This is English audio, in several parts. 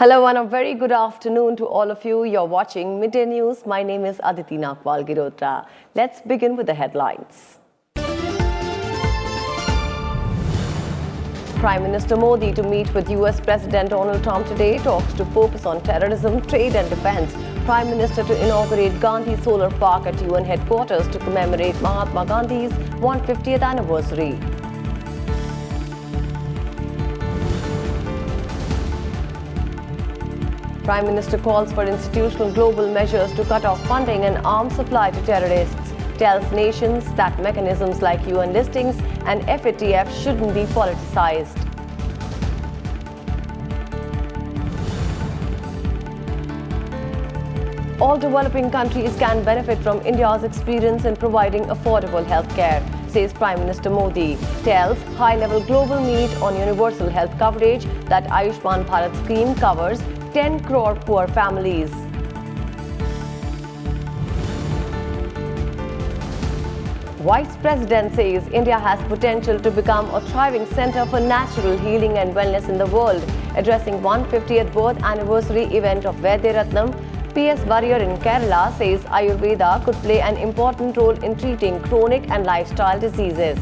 Hello and a very good afternoon to all of you. You're watching Midday News. My name is Aditi Nakwal Girotra. Let's begin with the headlines. Prime Minister Modi to meet with US President Donald Trump today. Talks to focus on terrorism, trade and defense. Prime Minister to inaugurate Gandhi Solar Park at UN headquarters to commemorate Mahatma Gandhi's 150th anniversary. Prime Minister calls for institutional global measures to cut off funding and arms supply to terrorists. Tells nations that mechanisms like UN listings and FATF shouldn't be politicized. All developing countries can benefit from India's experience in providing affordable healthcare, says Prime Minister Modi. Tells high-level global meet on universal health coverage that Ayushman Bharat scheme covers 10 crore poor families. Vice President says India has potential to become a thriving center for natural healing and wellness in the world. Addressing 150th birth anniversary event of Vaidyaratnam, P.S. Warrior in Kerala says Ayurveda could play an important role in treating chronic and lifestyle diseases.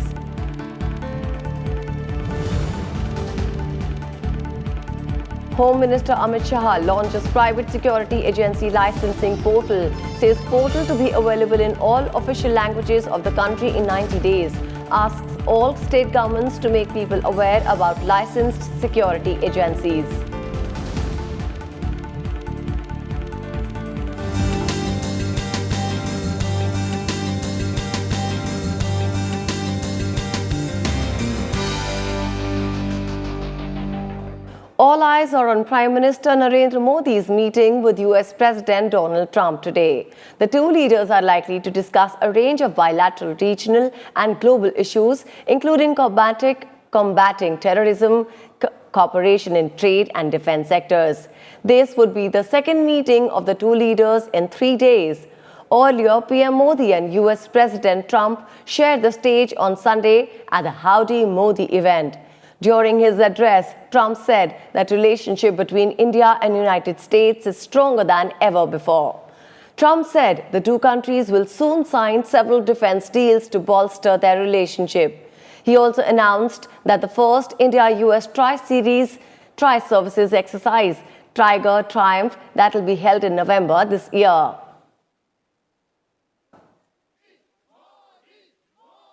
Home Minister Amit Shah launches private security agency licensing portal. Says portal to be available in all official languages of the country in 90 days. Asks all state governments to make people aware about licensed security agencies. All eyes are on Prime Minister Narendra Modi's meeting with US President Donald Trump today. The two leaders are likely to discuss a range of bilateral, regional and global issues, including combating terrorism, cooperation in trade and defense sectors. This would be the second meeting of the two leaders in 3 days. Earlier, PM Modi and US President Trump shared the stage on Sunday at the Howdy Modi event. During his address, Trump said that relationship between India and United States is stronger than ever before. Trump said the two countries will soon sign several defense deals to bolster their relationship. He also announced that the first India-US Tri-Series Tri-Services exercise, Tiger Triumph, that will be held in November this year.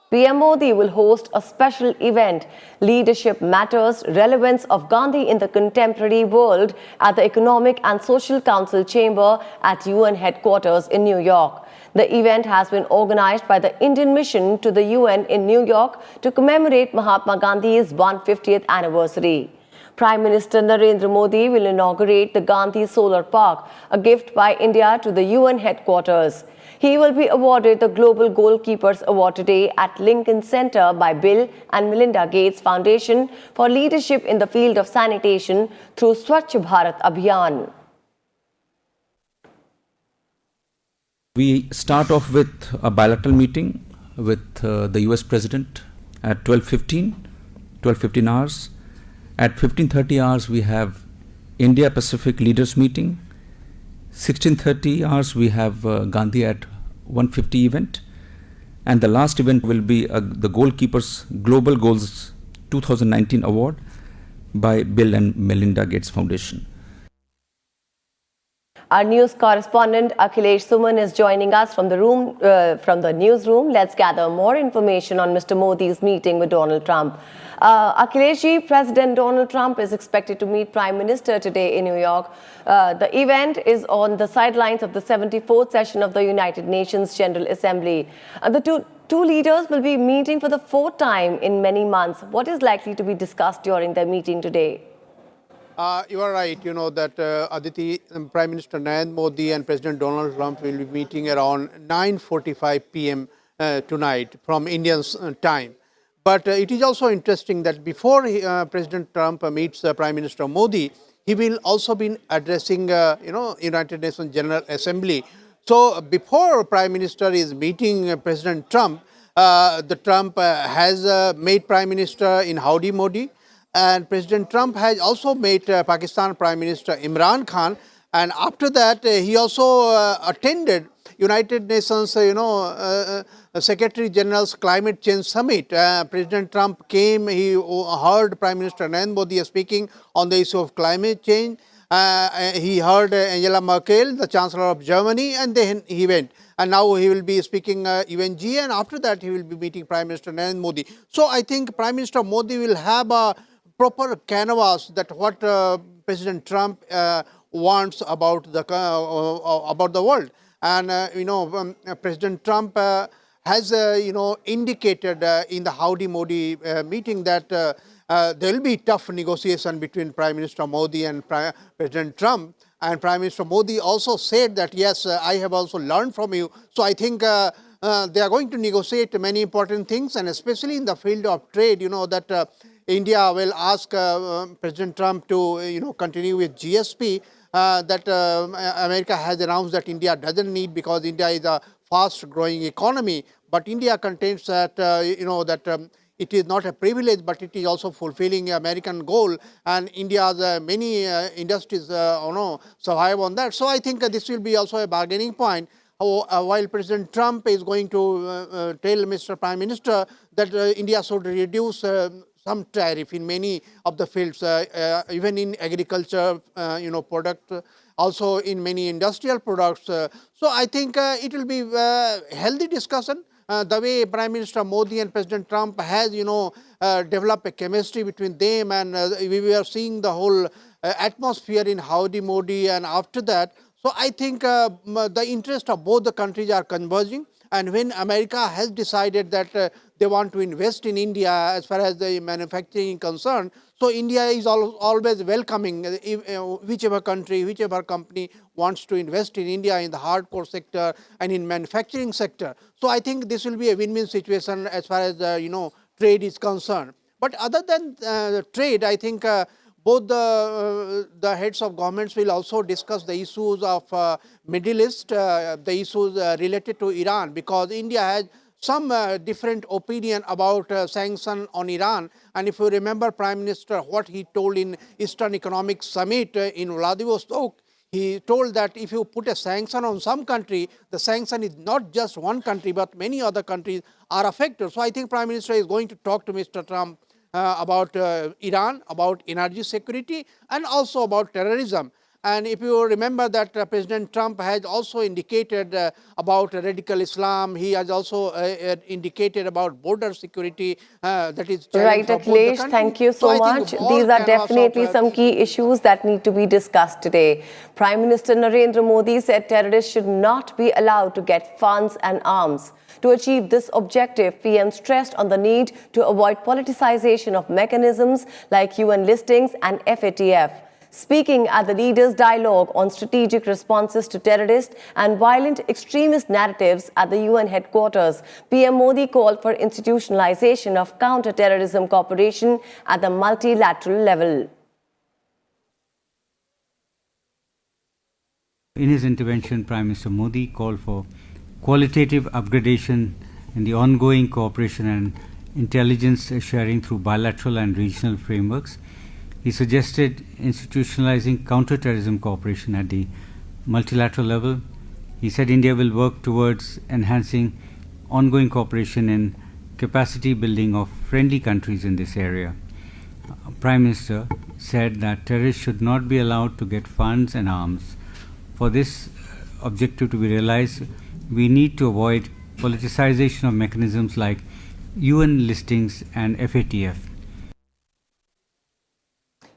PM Modi will host a special event, Leadership Matters, Relevance of Gandhi in the Contemporary World, at the Economic and Social Council Chamber at UN headquarters in New York. The event has been organized by the Indian mission to the UN in New York to commemorate Mahatma Gandhi's 150th anniversary. Prime Minister Narendra Modi will inaugurate the Gandhi Solar Park, a gift by India to the UN headquarters. He will be awarded the Global Goalkeepers Award today at Lincoln Center by Bill and Melinda Gates Foundation for leadership in the field of sanitation through Swachh Bharat Abhiyan. We start off with a bilateral meeting with the US President at 12:15 hours. At 15:30 hours, we have India-Pacific Leaders Meeting. 16:30 hours, we have Gandhi at 150 event. And the last event will be the Goalkeepers Global Goals 2019 Award by Bill and Melinda Gates Foundation. Our news correspondent Akhilesh Suman is joining us from the newsroom. Let's gather more information on Mr. Modi's meeting with Donald Trump. Akhilesh ji, President Donald Trump is expected to meet Prime Minister today in New York. The event is on the sidelines of the 74th session of the United Nations General Assembly. The two leaders will be meeting for the fourth time in many months. What is likely to be discussed during their meeting today? You are right. You know that Aditi, Prime Minister Narendra Modi and President Donald Trump will be meeting around 9:45 p.m. Tonight from Indian time. But it is also interesting that before President Trump meets Prime Minister Modi, he will also be addressing United Nations General Assembly. So before Prime Minister is meeting President Trump, Trump has made Prime Minister in Howdy Modi. And President Trump has also met Pakistan Prime Minister Imran Khan, and after that he also attended United Nations, Secretary General's Climate Change Summit. President Trump came, he heard Prime Minister Narendra Modi speaking on the issue of climate change. He heard Angela Merkel, the Chancellor of Germany, and then he went. And now he will be speaking UNG, and after that he will be meeting Prime Minister Narendra Modi. So I think Prime Minister Modi will have a proper canvas that what President Trump wants about the world. And President Trump has indicated in the Howdy Modi meeting that there will be tough negotiation between Prime Minister Modi and President Trump. And Prime Minister Modi also said that, yes, I have also learned from you. So I think they are going to negotiate many important things, and especially in the field of trade, that India will ask President Trump to, continue with GSP that America has announced that India doesn't need, because India is a fast-growing economy. But India contends that, it is not a privilege, but it is also fulfilling American goal, and India's many industries survive on that. So I think this will be also a bargaining point. While President Trump is going to tell Mr. Prime Minister that India should reduce some tariff in many of the fields, even in agriculture, product, also in many industrial products. So I think it will be a healthy discussion. The way Prime Minister Modi and President Trump has, developed a chemistry between them, and we were seeing the whole atmosphere in Howdy Modi, and after that. So I think the interest of both the countries are converging, and when America has decided that they want to invest in India as far as the manufacturing is concerned, so India is always welcoming whichever country, whichever company wants to invest in India in the hardcore sector and in manufacturing sector. So I think this will be a win-win situation as far as trade is concerned. But other than trade, I think both the heads of governments will also discuss the issues of Middle East, the issues related to Iran, because India has some different opinion about sanction on Iran. And if you remember Prime Minister, what he told in Eastern Economic Summit in Vladivostok, he told that if you put a sanction on some country, the sanction is not just one country, but many other countries are affected. So I think Prime Minister is going to talk to Mr. Trump about Iran, about energy security, and also about terrorism. And if you remember that President Trump has also indicated about radical Islam, he has also indicated about border security that is right, Akhilesh, thank you so much. These are definitely some key issues that need to be discussed today. Prime Minister Narendra Modi said terrorists should not be allowed to get funds and arms. To achieve this objective, PM stressed on the need to avoid politicization of mechanisms like UN listings and FATF. Speaking at the leaders' dialogue on strategic responses to terrorist and violent extremist narratives at the UN headquarters, PM Modi called for institutionalization of counter-terrorism cooperation at the multilateral level. In his intervention, Prime Minister Modi called for qualitative upgradation in the ongoing cooperation and intelligence sharing through bilateral and regional frameworks. He suggested institutionalizing counter-terrorism cooperation at the multilateral level. He said India will work towards enhancing ongoing cooperation in capacity building of friendly countries in this area. Prime Minister said that terrorists should not be allowed to get funds and arms. For this objective to be realized, we need to avoid politicization of mechanisms like UN listings and FATF.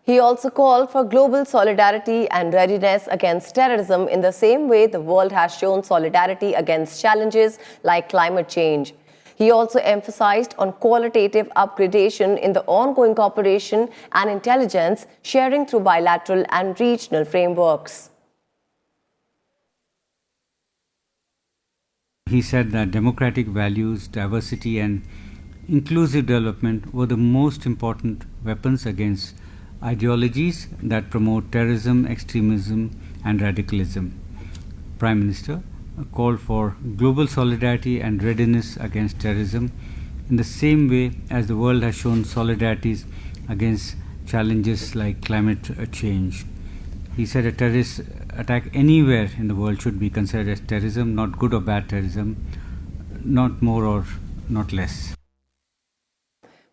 He also called for global solidarity and readiness against terrorism in the same way the world has shown solidarity against challenges like climate change. He also emphasized on qualitative upgradation in the ongoing cooperation and intelligence sharing through bilateral and regional frameworks. He said that democratic values, diversity and inclusive development were the most important weapons against ideologies that promote terrorism, extremism and radicalism. Prime Minister called for global solidarity and readiness against terrorism in the same way as the world has shown solidarities against challenges like climate change. He said a terrorist attack anywhere in the world should be considered as terrorism, not good or bad terrorism, not more or not less.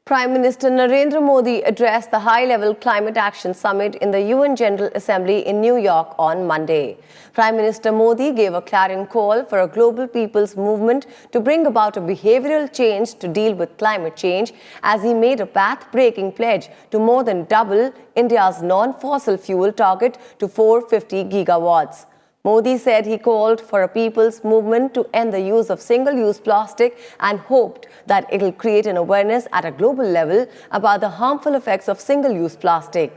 Prime Minister Narendra Modi addressed the high-level climate action summit in the UN General Assembly in New York on Monday. Prime Minister Modi gave a clarion call for a global people's movement to bring about a behavioral change to deal with climate change, as he made a path-breaking pledge to more than double India's non-fossil fuel target to 450 gigawatts. Modi said he called for a people's movement to end the use of single-use plastic and hoped that it will create an awareness at a global level about the harmful effects of single-use plastic.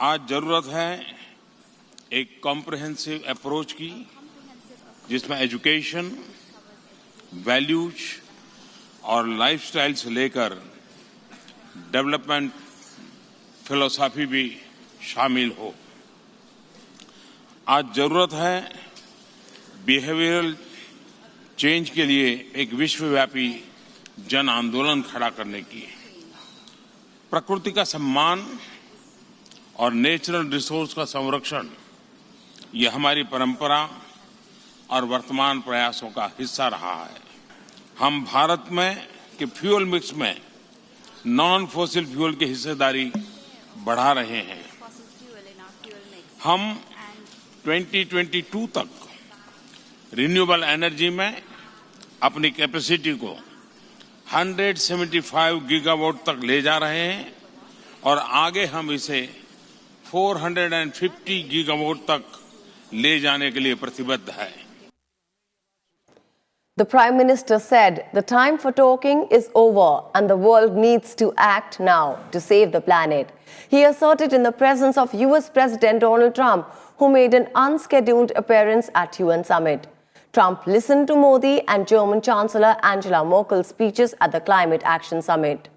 आज जरूरत है एक comprehensive approach की, जिसमें education, values और lifestyle से लेकर development philosophy भी शामिल हो। आज जरूरत है बिहेवियरल चेंज के लिए एक विश्वव्यापी जन आंदोलन खड़ा करने की। प्रकृति का सम्मान और नेचुरल रिसोर्स का संरक्षण ये हमारी परंपरा और वर्तमान प्रयासों का हिस्सा रहा है। हम भारत में के फ्यूल मिक्स में नॉन फॉसिल फ्यूल की हिस्सेदारी बढ़ा रहे हैं। हम 2022 तक रिन्यूएबल एनर्जी में अपनी कैपेसिटी को 175 गीगावाट तक ले जा रहे हैं और आगे हम इसे 450 गीगावाट तक ले जाने के लिए प्रतिबद्ध है। The Prime Minister said the time for talking is over and the world needs to act now to save the planet. He asserted in the presence of US President Donald Trump, who made an unscheduled appearance at UN summit. Trump listened to Modi and German Chancellor Angela Merkel's speeches at the Climate Action Summit.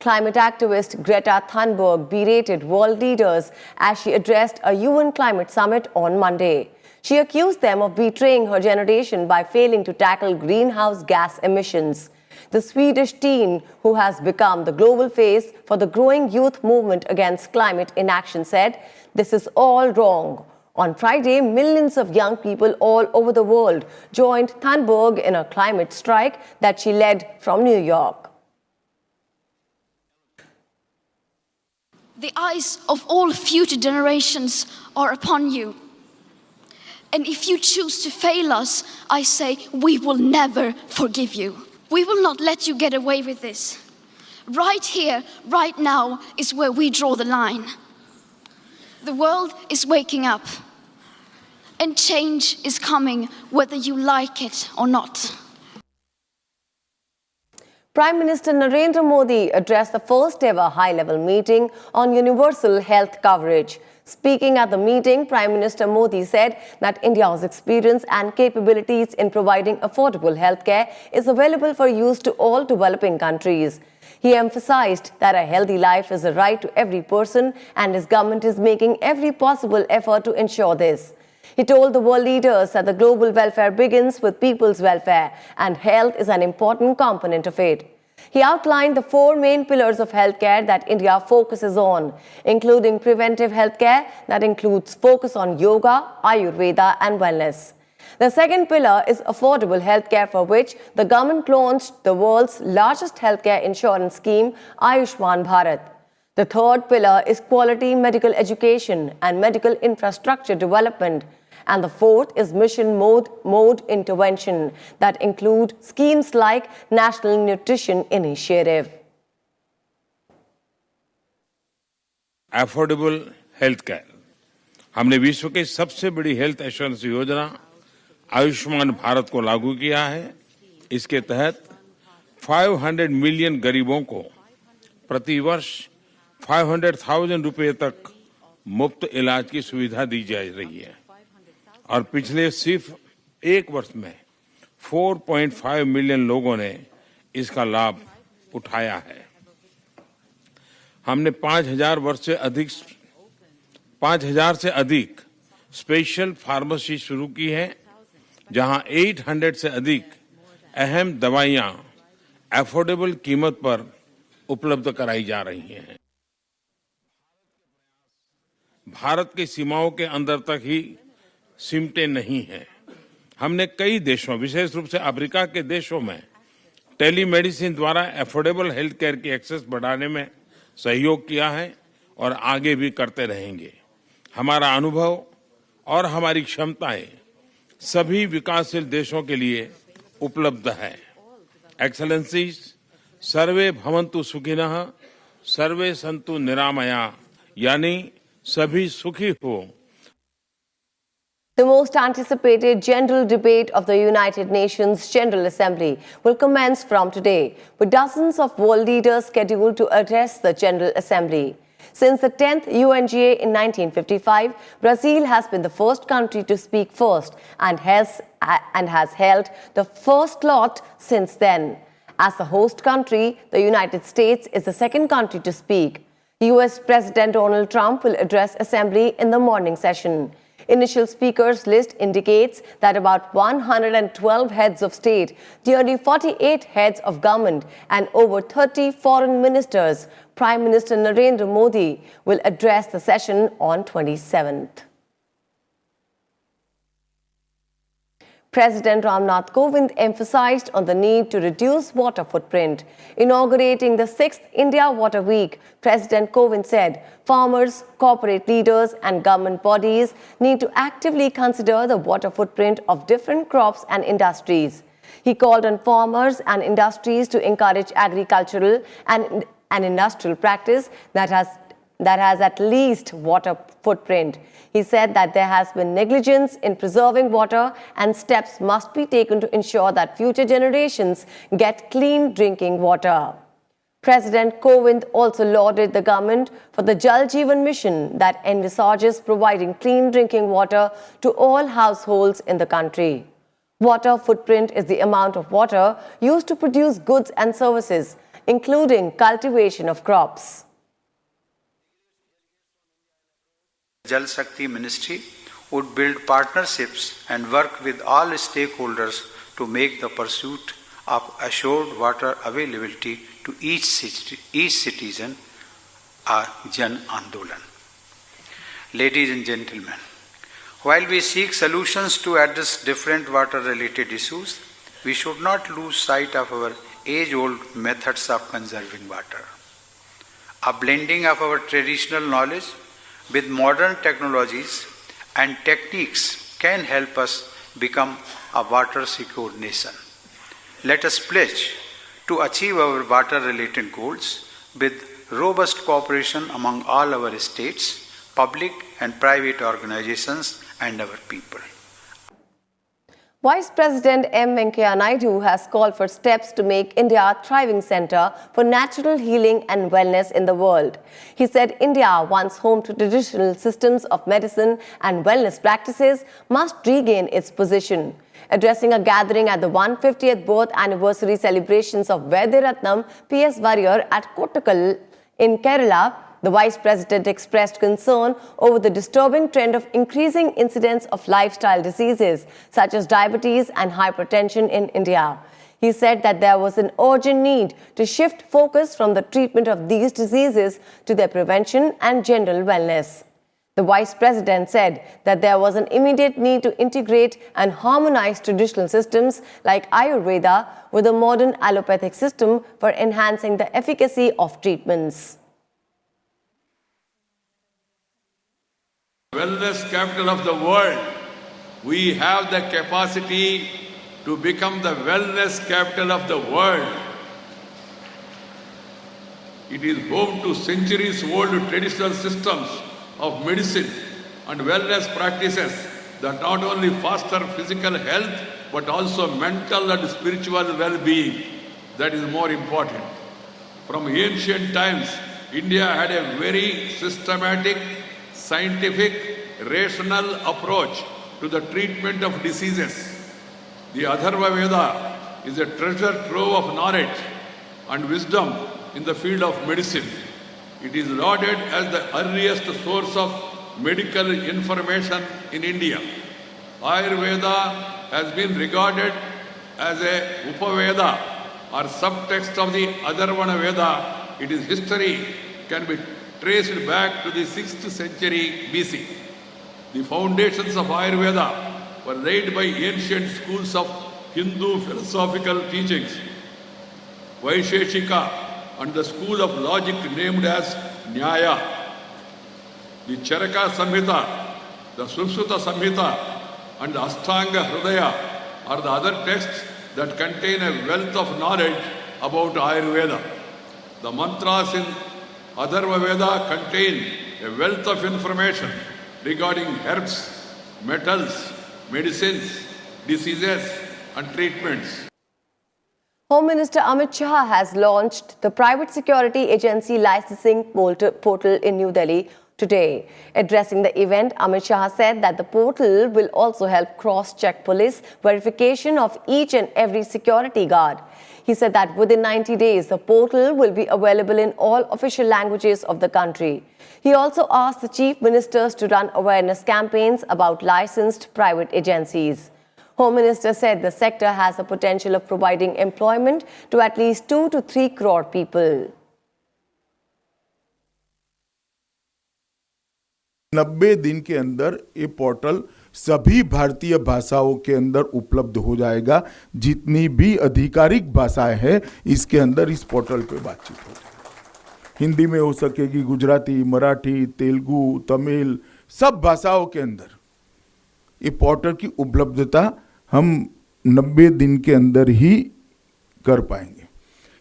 Climate activist Greta Thunberg berated world leaders as she addressed a UN climate summit on Monday. She accused them of betraying her generation by failing to tackle greenhouse gas emissions. The Swedish teen, who has become the global face for the growing youth movement against climate inaction, said, "This is all wrong." On Friday, millions of young people all over the world joined Thunberg in a climate strike that she led from New York. The eyes of all future generations are upon you. And if you choose to fail us, I say we will never forgive you. We will not let you get away with this. Right here, right now, is where we draw the line. The world is waking up, and change is coming whether you like it or not. Prime Minister Narendra Modi addressed the first ever high-level meeting on universal health coverage. Speaking at the meeting, Prime Minister Modi said that India's experience and capabilities in providing affordable healthcare is available for use to all developing countries. He emphasized that a healthy life is a right to every person and his government is making every possible effort to ensure this. He told the world leaders that the global welfare begins with people's welfare and health is an important component of it. He outlined the four main pillars of healthcare that India focuses on, including preventive healthcare that includes focus on yoga, Ayurveda and wellness. The second pillar is affordable healthcare, for which the government launched the world's largest healthcare insurance scheme, Ayushman Bharat. The third pillar is quality medical education and medical infrastructure development. And the fourth is mission mode intervention that include schemes like National Nutrition Initiative. Affordable health care, हमने विश्व की सबसे बड़ी health assurance योजना आयुष्मान भारत को लागू किया है। इसके तहत 500 मिलियन गरीबों को प्रति वर्ष 500,000 रुपए तक मुफ्त इलाज की सुविधा दी जा रही है और पिछले सिर्फ एक वर्ष में 4.5 मिलियन लोगों ने इसका लाभ उठाया है। हमने 5,000 से अधिक स्पेशल फार्मेसी शुरू की है, जहां 800 से अधिक अहम दवाइयां अफोर्डेबल कीमत पर उपलब्ध कराई जा रही हैं। भारत की सीमाओं के अंदर तक ही सिमटे नहीं हैं। हमने कई देशों, विशेष रूप से अफ्रीका के देशों में टेलीमेडिसिन द्वारा अफोर्डेबल हेल्थ केयर की एक्सेस बढ़ाने में सहयोग किया है और आगे भी करते रहेंगे। हमारा अनुभव और हमारी क्षमताएं सभी विकासशील देशों के लिए उपलब्ध है। एक्सेलेंसीज, सर्वे भवन्तु सुखिनः, सर्वे सन्तु निरामया, यानी सभी सुखी हो। The most anticipated general debate of the United Nations General Assembly will commence from today, with dozens of world leaders scheduled to address the General Assembly. Since the 10th UNGA in 1955, Brazil has been the first country to speak first and has held the first slot since then. As the host country, the United States is the second country to speak. US President Donald Trump will address Assembly in the morning session. Initial speakers list indicates that about 112 heads of state, nearly 48 heads of government, and over 30 foreign ministers, Prime Minister Narendra Modi, will address the session on 27th. President Ramnath Kovind emphasized on the need to reduce water footprint. Inaugurating the 6th India Water Week, President Kovind said farmers, corporate leaders and government bodies need to actively consider the water footprint of different crops and industries. He called on farmers and industries to encourage agricultural and industrial practice that has at least water footprint. He said that there has been negligence in preserving water and steps must be taken to ensure that future generations get clean drinking water. President Kovind also lauded the government for the Jal Jeevan mission that envisages providing clean drinking water to all households in the country. Water footprint is the amount of water used to produce goods and services, including cultivation of crops. Jal Shakti Ministry would build partnerships and work with all stakeholders to make the pursuit of assured water availability to each citizen a Jan Andolan. Ladies and gentlemen, while we seek solutions to address different water-related issues, we should not lose sight of our age-old methods of conserving water. A blending of our traditional knowledge with modern technologies and techniques can help us become a water-secure nation. Let us pledge to achieve our water-related goals with robust cooperation among all our states, public and private organizations and our people. Vice President Venkaiah Naidu has called for steps to make India a thriving center for natural healing and wellness in the world. He said India, once home to traditional systems of medicine and wellness practices, must regain its position. Addressing a gathering at the 150th birth anniversary celebrations of Vaidyaratnam P.S. Warrior at Kottakkal in Kerala, the Vice President expressed concern over the disturbing trend of increasing incidence of lifestyle diseases such as diabetes and hypertension in India. He said that there was an urgent need to shift focus from the treatment of these diseases to their prevention and general wellness. The Vice President said that there was an immediate need to integrate and harmonize traditional systems like Ayurveda with a modern allopathic system for enhancing the efficacy of treatments. Wellness capital of the world. We have the capacity to become the wellness capital of the world. It is home to centuries-old traditional systems of medicine and wellness practices that not only foster physical health but also mental and spiritual well-being. That is more important. From ancient times, India had a very systematic, scientific, rational approach to the treatment of diseases. The Atharva Veda is a treasure trove of knowledge and wisdom in the field of medicine. It is lauded as the earliest source of medical information in India. Ayurveda has been regarded as a Upaveda or subtext of the Atharvana Veda. Its history can be traced back to the 6th century BC. The foundations of Ayurveda were laid by ancient schools of Hindu philosophical teachings, Vaisheshika, and the school of logic named as Nyaya. The Charaka Samhita, the Sushruta Samhita, and the Ashtanga Hridaya are the other texts that contain a wealth of knowledge about Ayurveda. The mantras in Atharva Veda contain a wealth of information regarding herbs, metals, medicines, diseases, and treatments. Home Minister Amit Shah has launched the Private Security Agency Licensing Portal in New Delhi today. Addressing the event, Amit Shah said that the portal will also help cross-check police verification of each and every security guard. He said that within 90 days, the portal will be available in all official languages of the country. He also asked the chief ministers to run awareness campaigns about licensed private agencies. Home Minister said the sector has the potential of providing employment to at least 2 to 3 crore people. 90 दिन के अंदर ये portal सभी भारतीय भाषाओं के अंदर उपलब्ध हो जाएगा। जितनी भी आधिकारिक भाषाएं हैं इसके अंदर इस पोर्टल पे बातचीत हो जाएगी। हिंदी में हो सकेगी, गुजराती, मराठी, तेलुगु, तमिल, सब भाषाओं के अंदर ये पोर्टल की उपलब्धता हम 90 दिन के अंदर ही कर पाएंगे।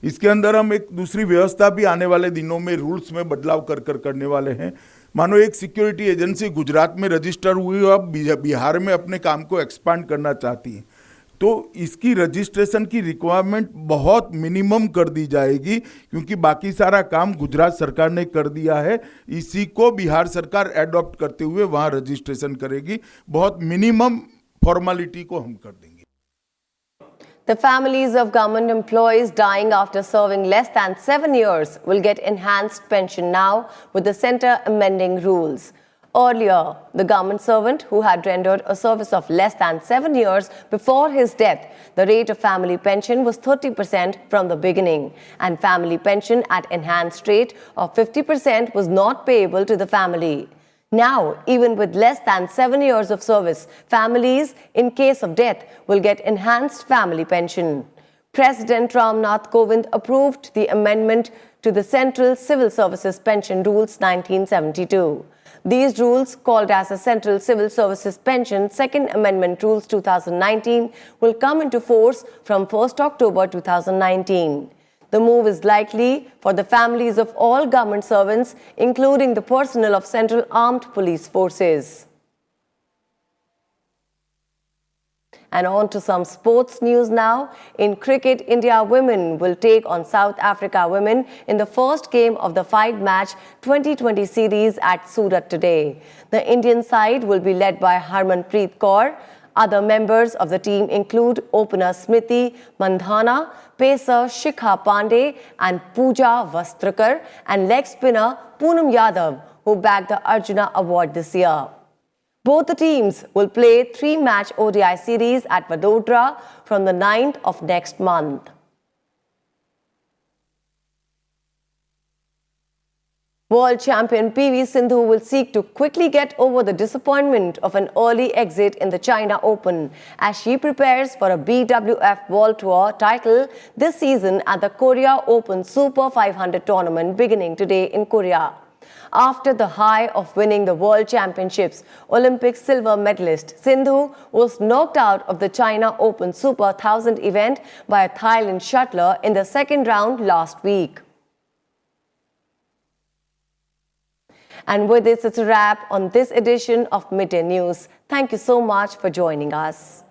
इसके अंदर हम एक दूसरी व्यवस्था भी आने वाले दिनों में रूल्स में बदलाव कर करने वाले हैं। मानो एक सिक्योरिटी एजेंसी गुजरात में रजिस्टर हुई और अब बिहार में अपने काम को एक्सपांड करना चाहती है, तो इसकी रजिस्ट्रेशन की रिक्वायरमेंट बहुत मिनिमम कर दी जाएगी, क्योंकि बाकी सारा काम गुजरात सरकार ने कर दिया है। इसी को बिहार सरकार एडॉप्ट करते हुए वहाँ रजिस्ट्रेशन करेगी। बहुत मिनिमम फॉर्मेलिटी को हम कर देंगे। The families of government employees dying after serving less than 7 years will get enhanced pension now with the centre amending rules. Earlier, the government servant who had rendered a service of less than 7 years before his death, the rate of family pension was 30% from the beginning, and family pension at enhanced rate of 50% was not payable to the family. Now, even with less than 7 years of service, families, in case of death, will get enhanced family pension. President Ramnath Kovind approved the amendment to the Central Civil Services Pension Rules 1972. These rules, called as the Central Civil Services Pension Second Amendment Rules 2019, will come into force from 1st October 2019. The move is likely for the families of all government servants, including the personnel of Central Armed Police Forces. And on to some sports news now. In cricket, India women will take on South Africa women in the first game of the 5-match 2020 series at Surat today. The Indian side will be led by Harmanpreet Kaur. Other members of the team include opener Smriti Mandhana, pacer Shikha Pandey and Pooja Vastrakar, and leg spinner Poonam Yadav, who bagged the Arjuna Award this year. Both the teams will play 3-match ODI series at Vadodara from the 9th of next month. World champion PV Sindhu will seek to quickly get over the disappointment of an early exit in the China Open as she prepares for a BWF World Tour title this season at the Korea Open Super 500 tournament beginning today in Korea. After the high of winning the World Championships, Olympic silver medalist Sindhu was knocked out of the China Open Super 1000 event by a Thailand shuttler in the second round last week. And with this, it's a wrap on this edition of Midday News. Thank you so much for joining us.